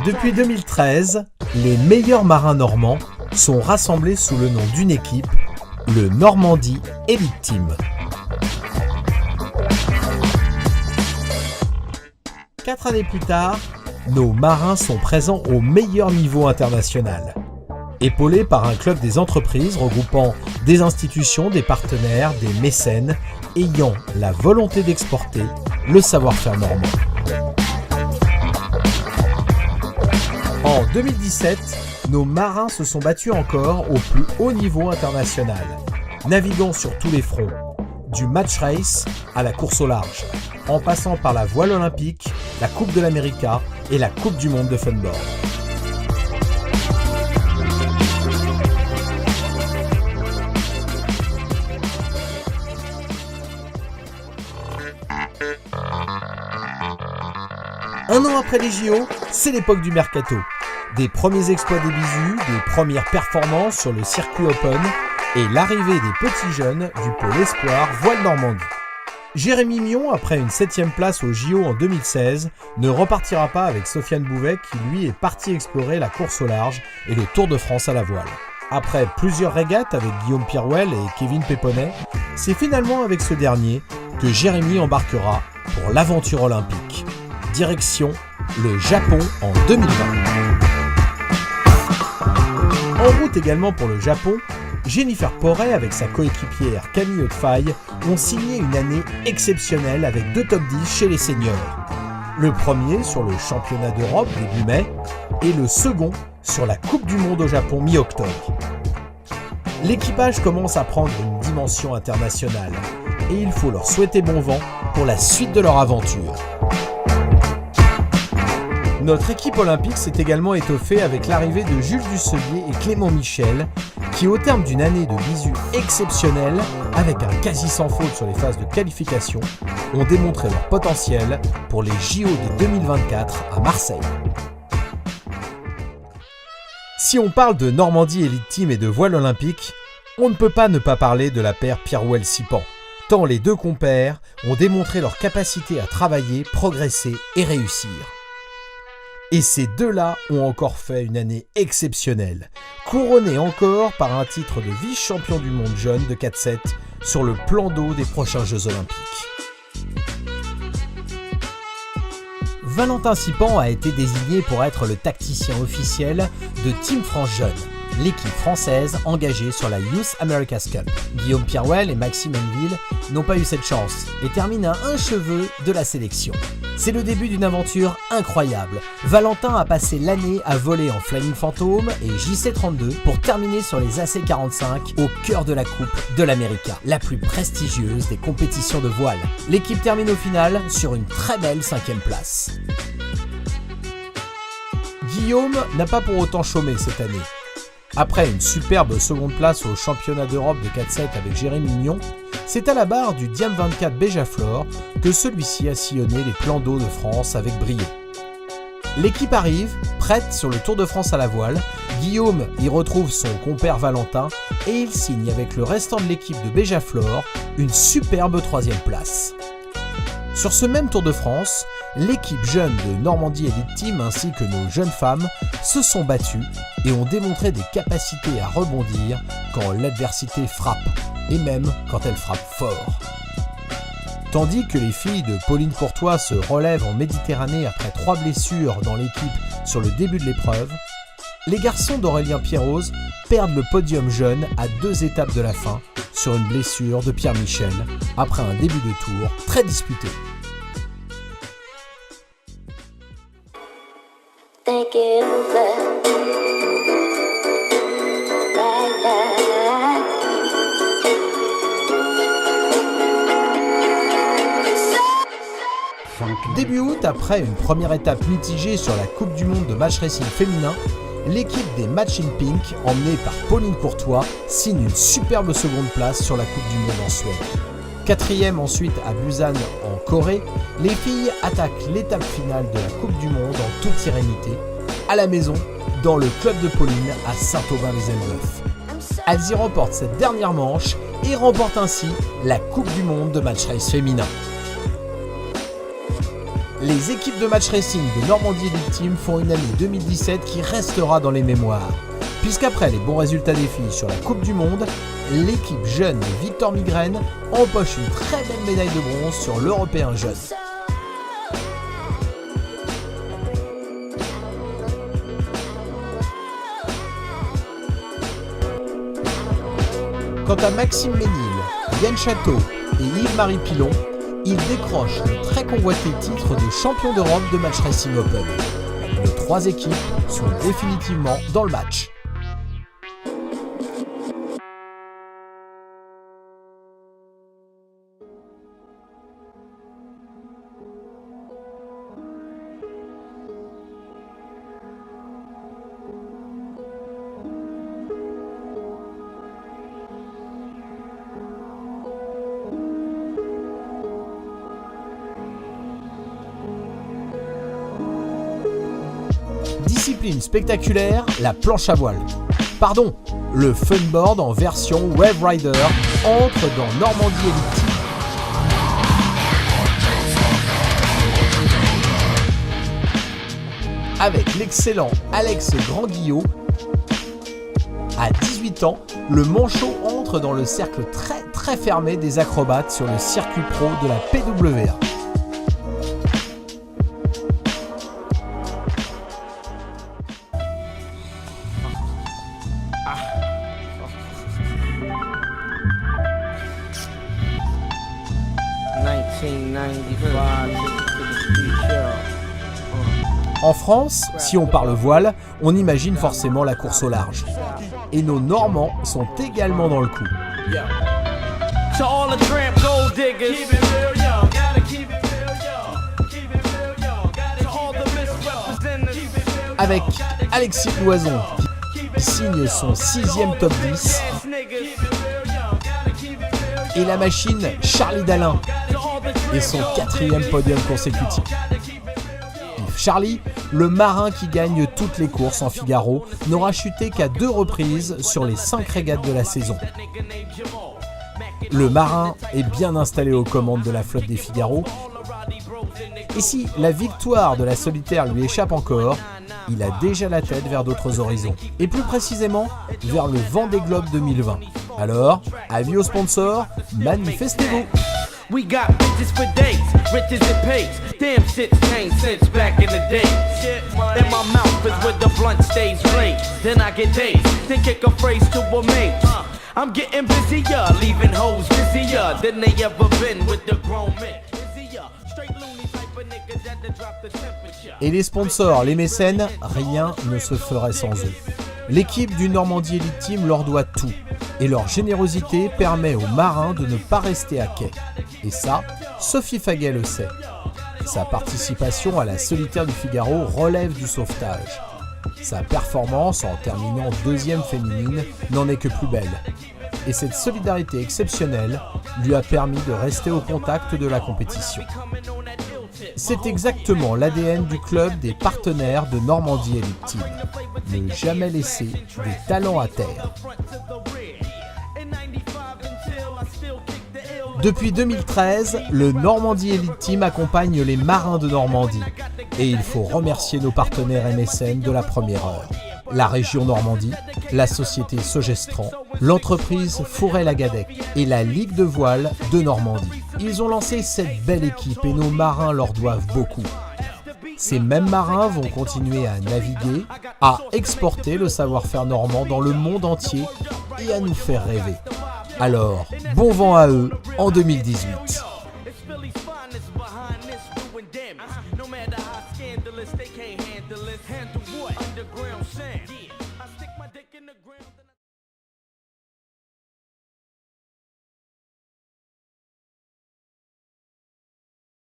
Depuis 2013, les meilleurs marins normands sont rassemblés sous le nom d'une équipe, le Normandie Elite Team. 4 années plus tard, nos marins sont présents au meilleur niveau international. Épaulés par un club des entreprises regroupant des institutions, des partenaires, des mécènes, ayant la volonté d'exporter le savoir-faire normand. En 2017, nos marins se sont battus encore au plus haut niveau international, naviguant sur tous les fronts, du match race à la course au large, en passant par la voile olympique, la Coupe de l'Amérique et la Coupe du monde de funboard. Un an après les JO, c'est l'époque du mercato. Des premiers exploits des bisous, des premières performances sur le circuit open et l'arrivée des petits jeunes du pôle espoir Voile Normandie. Jérémy Mion, après une 7e place aux JO en 2016, ne repartira pas avec Sofiane Bouvet qui lui est parti explorer la course au large et le Tour de France à la voile. Après plusieurs régates avec Guillaume Pirouel et Kevin Péponnet, c'est finalement avec ce dernier que Jérémy embarquera pour l'aventure olympique. Direction le Japon en 2020. En route également pour le Japon, Jennifer Porret avec sa coéquipière Camille Hautefaille ont signé une année exceptionnelle avec 2 top 10 chez les seniors. Le premier sur le championnat d'Europe début mai et le second sur la Coupe du monde au Japon mi-octobre. L'équipage commence à prendre une dimension internationale et il faut leur souhaiter bon vent pour la suite de leur aventure. Notre équipe olympique s'est également étoffée avec l'arrivée de Jules Dusselier et Clément Michel, qui au terme d'une année de bisous exceptionnelle, avec un quasi sans faute sur les phases de qualification, ont démontré leur potentiel pour les JO de 2024 à Marseille. Si on parle de Normandie Elite Team et de voile olympique, on ne peut pas ne pas parler de la paire Pirouel-Sipan, tant les deux compères ont démontré leur capacité à travailler, progresser et réussir. Et ces deux-là ont encore fait une année exceptionnelle, couronnée encore par un titre de vice-champion du monde jeune de 4-7 sur le plan d'eau des prochains Jeux Olympiques. Valentin Sipan a été désigné pour être le tacticien officiel de Team France Jeune, l'équipe française engagée sur la Youth America's Cup. Guillaume Pirouel et Maxime Henneville n'ont pas eu cette chance et terminent à un cheveu de la sélection. C'est le début d'une aventure incroyable. Valentin a passé l'année à voler en Flying Phantom et JC32 pour terminer sur les AC45 au cœur de la Coupe de l'Amérique, la plus prestigieuse des compétitions de voile. L'équipe termine au final sur une très belle 5e place. Guillaume n'a pas pour autant chômé cette année. Après une superbe seconde place au championnat d'Europe de 4-7 avec Jérémy Mion, c'est à la barre du Diam 24 Béjaflor que celui-ci a sillonné les plans d'eau de France avec brio. L'équipe arrive, prête sur le Tour de France à la voile, Guillaume y retrouve son compère Valentin et il signe avec le restant de l'équipe de Béjaflor une superbe 3e place. Sur ce même Tour de France, l'équipe jeune de Normandie Elite Team ainsi que nos jeunes femmes se sont battues et ont démontré des capacités à rebondir quand l'adversité frappe, et même quand elle frappe fort. Tandis que les filles de Pauline Courtois se relèvent en Méditerranée après 3 blessures dans l'équipe sur le début de l'épreuve, les garçons d'Aurélien Pierroz perdent le podium jeune à 2 étapes de la fin sur une blessure de Pierre Michel après un début de tour très disputé. Take it over. Début août, après une première étape mitigée sur la Coupe du monde de match racing féminin, l'équipe des Match in Pink, emmenée par Pauline Courtois, signe une superbe seconde place sur la Coupe du monde en Suède. 4e ensuite à Busan en Corée, les filles attaquent l'étape finale de la Coupe du monde en toute sérénité, à la maison, dans le club de Pauline à Saint-Aubin-les-Elbeuf. Elles y remportent cette dernière manche et remportent ainsi la Coupe du Monde de match race féminin. Les équipes de match racing de Normandie Elite Team font une année 2017 qui restera dans les mémoires, puisqu'après les bons résultats des filles sur la Coupe du Monde, l'équipe jeune de Victor Migraine empoche une très belle médaille de bronze sur l'Européen jeune. Quant à Maxime Ménil, Yann Château et Yves-Marie Pilon, ils décrochent le très convoité titre de champion d'Europe de Match Racing Open. Les 3 équipes sont définitivement dans le match. Discipline spectaculaire, la planche à voile. Pardon, le funboard en version Wave Rider entre dans Normandie Elite Team. Avec l'excellent Alex Grandguillot, à 18 ans, le manchot entre dans le cercle très fermé des acrobates sur le circuit pro de la PWA. En France, si on parle voile, on imagine forcément la course au large. Et nos Normands sont également dans le coup. Avec Alexis Loison qui signe son 6e top 10 et la machine Charlie Dalin et son 4e podium consécutif. Charlie, le marin qui gagne toutes les courses en Figaro, n'aura chuté qu'à 2 reprises sur les 5 régates de la saison. Le marin est bien installé aux commandes de la flotte des Figaro. Et si la victoire de la solitaire lui échappe encore, il a déjà la tête vers d'autres horizons. Et plus précisément, vers le Vendée Globe 2020. Alors, avis aux sponsors, manifestez-vous! We got bitches for days, riches it pays. Damn shit's changed since back in the day. And my mouth is where the blunt stays raised. Then I get dazed, then kick a phrase to a mate. I'm getting busier, leaving hoes busier than they ever been with the grown men. Busier, straight loony type of niggas that drop the temperature. Et les sponsors, les mécènes, rien ne se ferait sans eux. L'équipe du Normandie Elite Team leur doit tout. Et leur générosité permet aux marins de ne pas rester à quai. Et ça, Sophie Faguet le sait. Sa participation à la solitaire du Figaro relève du sauvetage. Sa performance en terminant 2e féminine n'en est que plus belle. Et cette solidarité exceptionnelle lui a permis de rester au contact de la compétition. C'est exactement l'ADN du club des partenaires de Normandie Elite Team. Ne jamais laisser des talents à terre. Depuis 2013, le Normandie Elite Team accompagne les marins de Normandie. Et il faut remercier nos partenaires et mécènes de la première heure. La région Normandie, la société Sogestran, l'entreprise Fourret-Lagadec et la Ligue de voile de Normandie. Ils ont lancé cette belle équipe et nos marins leur doivent beaucoup. Ces mêmes marins vont continuer à naviguer, à exporter le savoir-faire normand dans le monde entier et à nous faire rêver. Alors, bon vent à eux en 2018. No matter how scandalous, they can't handle it. Handle what? Underground sand.